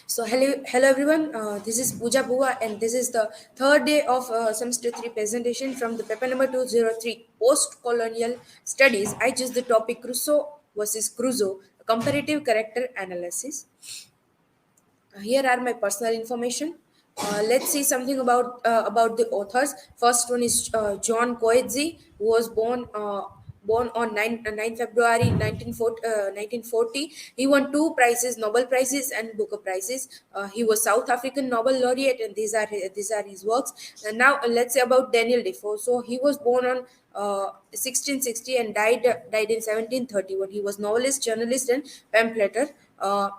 Hello everyone. This is Pooja Bua, and this is the third day of semester three presentation from the paper number 203 Postcolonial Studies. I choose the topic Crusoe versus Crusoe, a comparative character analysis. Here are my personal information. Let's see something about the authors. First one is John Coetzee, who was born on 9 February 1940. He won two prizes, Nobel Prizes and Booker Prizes. He was South African Nobel laureate, and these are his works. And now let's say about Daniel Defoe. So he was born on 1660 and died in 1731. He was novelist, journalist, and pamphleter.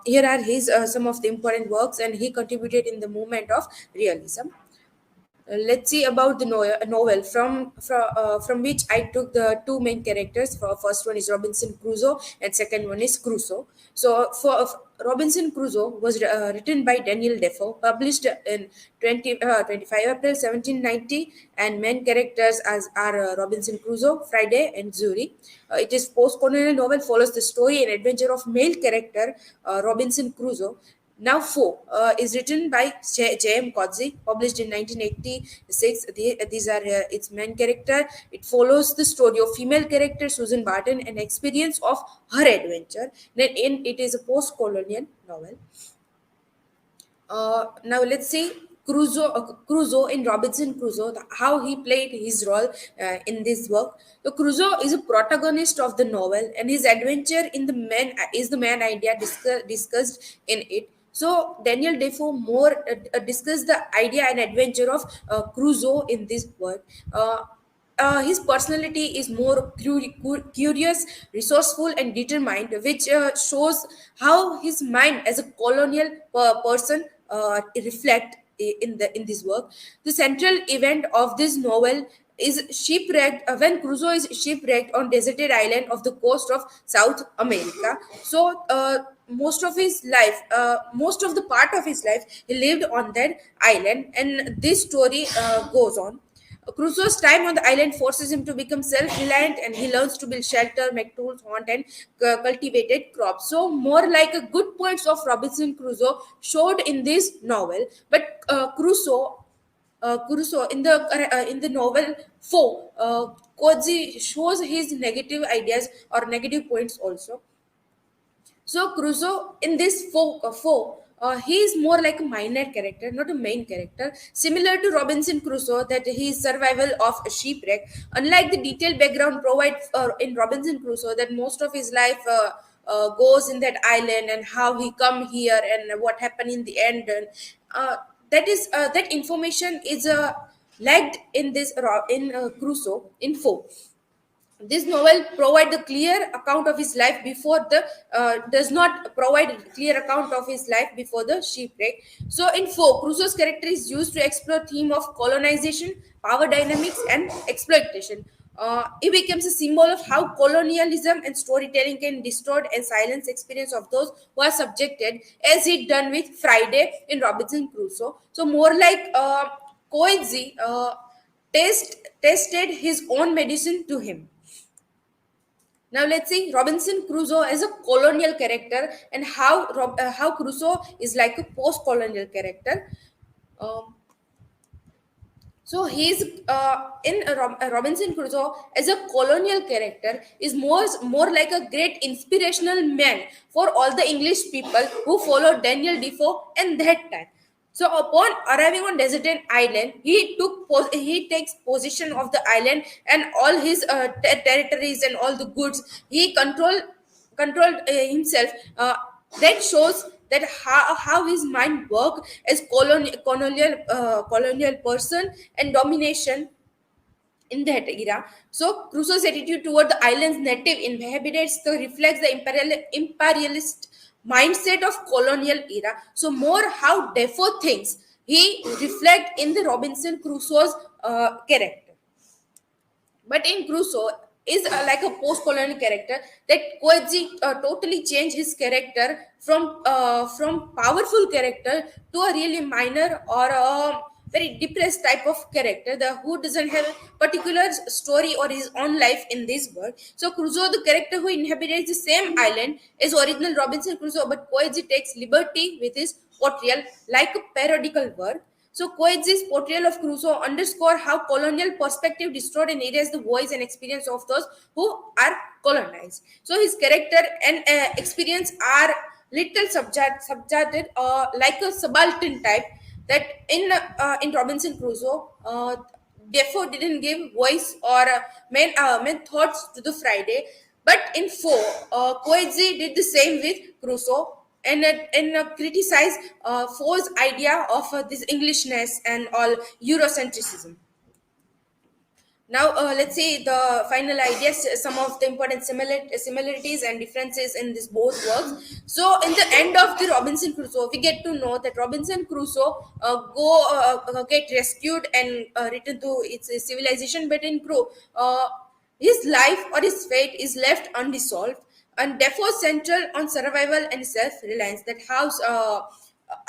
Here are his some of the important works, and he contributed in the movement of realism. Let's see about the novel from which I took the two main characters. First one is Robinson Crusoe, and second one is Crusoe. So for Robinson Crusoe was written by Daniel Defoe, published in 25 April 1790, and main characters as are Robinson Crusoe, Friday, and Zuri. It is post-colonial novel, follows the story and adventure of male character Robinson Crusoe. Now, Foe is written by J.M. Coetzee, published in 1986. These are its main character. It follows the story of female character Susan Barton and experience of her adventure. Then, it is a post-colonial novel. Now let's see Crusoe in Robinson Crusoe, how he played his role in this work. So Crusoe is a protagonist of the novel, and his adventure in the man is the main idea discussed in it. So Daniel Defoe more discussed the idea and adventure of Crusoe in this work. His personality is more curious, resourceful, and determined, which shows how his mind as a colonial person reflect in this work. The central event of this novel is shipwrecked when Crusoe is shipwrecked on deserted island of the coast of South America. So most of his life, most of the part of his life, he lived on that island, and this story goes on. Crusoe's time on the island forces him to become self-reliant, and he learns to build shelter, make tools, hunt, and cultivated crops. So, more like a good points of Robinson Crusoe showed in this novel. But Crusoe in the novel Foe, Coetzee shows his negative ideas or negative points also. So Crusoe in this foe he is more like a minor character, not a main character. Similar to Robinson Crusoe, that he is survival of a shipwreck. Unlike the detailed background provided in Robinson Crusoe, that most of his life goes in that island and how he come here and what happened in the end. And that information is lagged in Crusoe info. This novel provide the clear account of his life before the does not provide a clear account of his life before the shipwreck. So in Foe, Crusoe's character is used to explore theme of colonization, power dynamics, and exploitation. It becomes a symbol of how colonialism and storytelling can distort and silence experience of those who are subjected, as it done with Friday in Robinson Crusoe. So more like Coetzee tested his own medicine to him. Now let's see Robinson Crusoe as a colonial character, and how Crusoe is like a post-colonial character. Um, so he's Robinson Crusoe as a colonial character is more like a great inspirational man for all the English people who followed Daniel Defoe in that time. So upon arriving on deserted island, he takes possession of the island and all his territories and all the goods. He controlled himself. That shows that how his mind worked as colonial person and domination in that era. So Crusoe's attitude toward the island's native inhabitants reflects the imperialist mindset of colonial era. So more how Defoe thinks he reflect in the Robinson Crusoe's character. But in Crusoe is like a post-colonial character that Coetzee totally changed his character from powerful character to a really minor or very depressed type of character, the who doesn't have a particular story or his own life in this world. So Crusoe, the character who inhabits the same island as original Robinson Crusoe, but Koichi takes liberty with his portrayal like a parodical work. So Koichi's portrayal of Crusoe underscore how colonial perspective distort and erase the voice and experience of those who are colonized. So his character and experience are little subjected like a subaltern type that in Robinson Crusoe, therefore didn't give voice or main thoughts to the Friday. But in four, Koichi did the same with Crusoe and criticized Four's idea of this Englishness and all Eurocentrism. Now, let's see the final ideas, some of the important similarities and differences in this both works. So, in the end of the Robinson Crusoe, we get to know that Robinson Crusoe get rescued and return to its civilization, but in Crew, his life or his fate is left unresolved, and therefore central on survival and self-reliance. That house.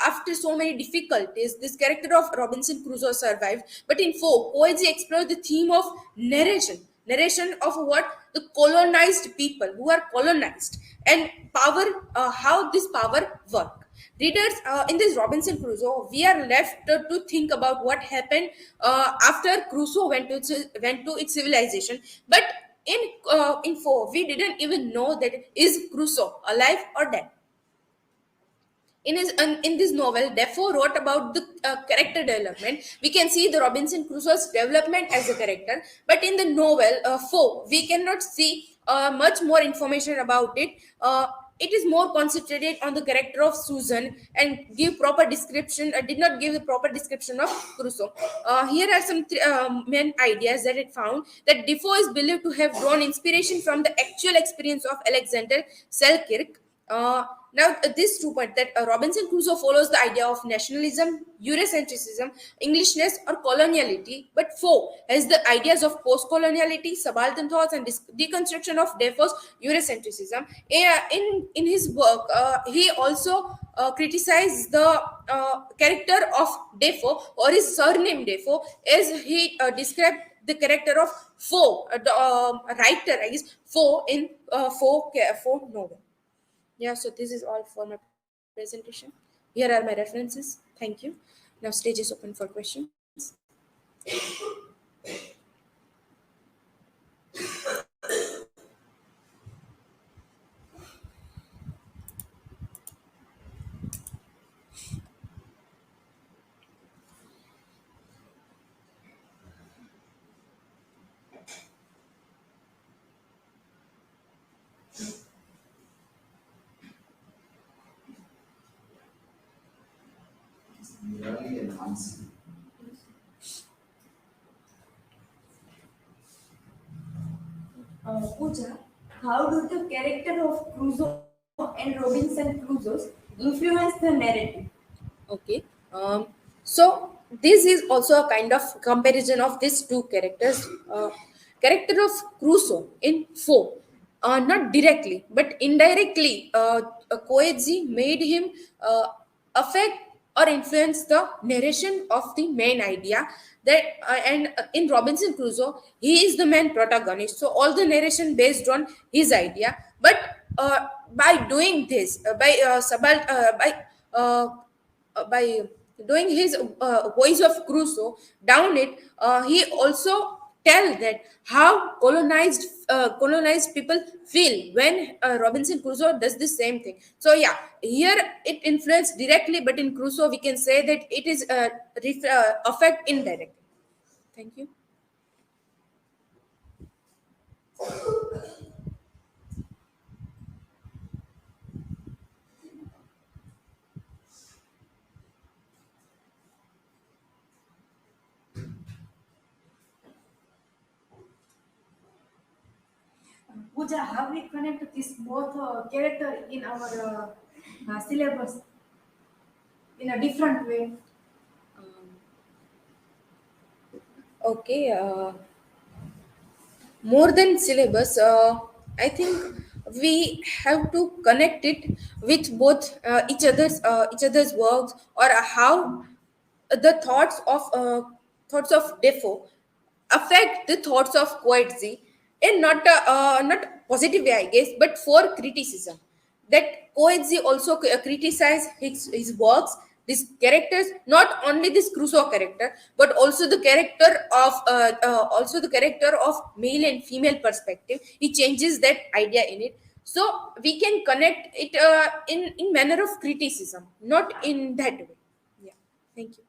After so many difficulties, this character of Robinson Crusoe survived. But in four, Koichi explored the theme of narration. Narration of what the colonized people who are colonized and power, how this power work. Readers, in this Robinson Crusoe, we are left to think about what happened after Crusoe went to its civilization. But in four, we didn't even know that is Crusoe alive or dead. In this novel, Defoe wrote about the character development. We can see the Robinson Crusoe's development as a character, but in the novel, Foe, we cannot see much more information about it. It is more concentrated on the character of Susan and give proper description. Did not give the proper description of Crusoe. Here are some main ideas that it found that Defoe is believed to have drawn inspiration from the actual experience of Alexander Selkirk. This two point that Robinson Crusoe follows the idea of nationalism, Eurocentrism, Englishness, or coloniality, but Foe has the ideas of post-coloniality, subaltern thoughts, and deconstruction of Defoe's Eurocentrism. In his work, he also criticized the character of Defoe or his surname Defoe as he described the character of Foe, the writer, I guess, Foe in Foe novel. Yeah, so this is all for my presentation. Here are my references. Thank you. Now stage is open for questions. Pooja, how do the character of Crusoe and Robinson Crusoe influence the narrative? Okay. So this is also a kind of comparison of these two characters. Character of Crusoe in Foe, not directly but indirectly, Koichi made him affect or influence the narration of the main idea. That and in Robinson Crusoe, he is the main protagonist. So all the narration based on his idea, but by doing this, uh, by doing his voice of Crusoe down it, he also tell that how colonized people feel when Robinson Crusoe does the same thing. So yeah, here it influenced directly, but in Crusoe we can say that it is affect indirectly. Thank you. Pooja, how we connect this both character in our syllabus in a different way? Okay. More than syllabus, I think we have to connect it with both each other's works, or how the thoughts of Defoe affect the thoughts of Coetzee in not positive way, I guess, but for criticism. That Coetzee also criticized his works, these characters, not only this Crusoe character, but also the character of male and female perspective. He changes that idea in it, so we can connect it in manner of criticism, not in that way. Yeah, thank you.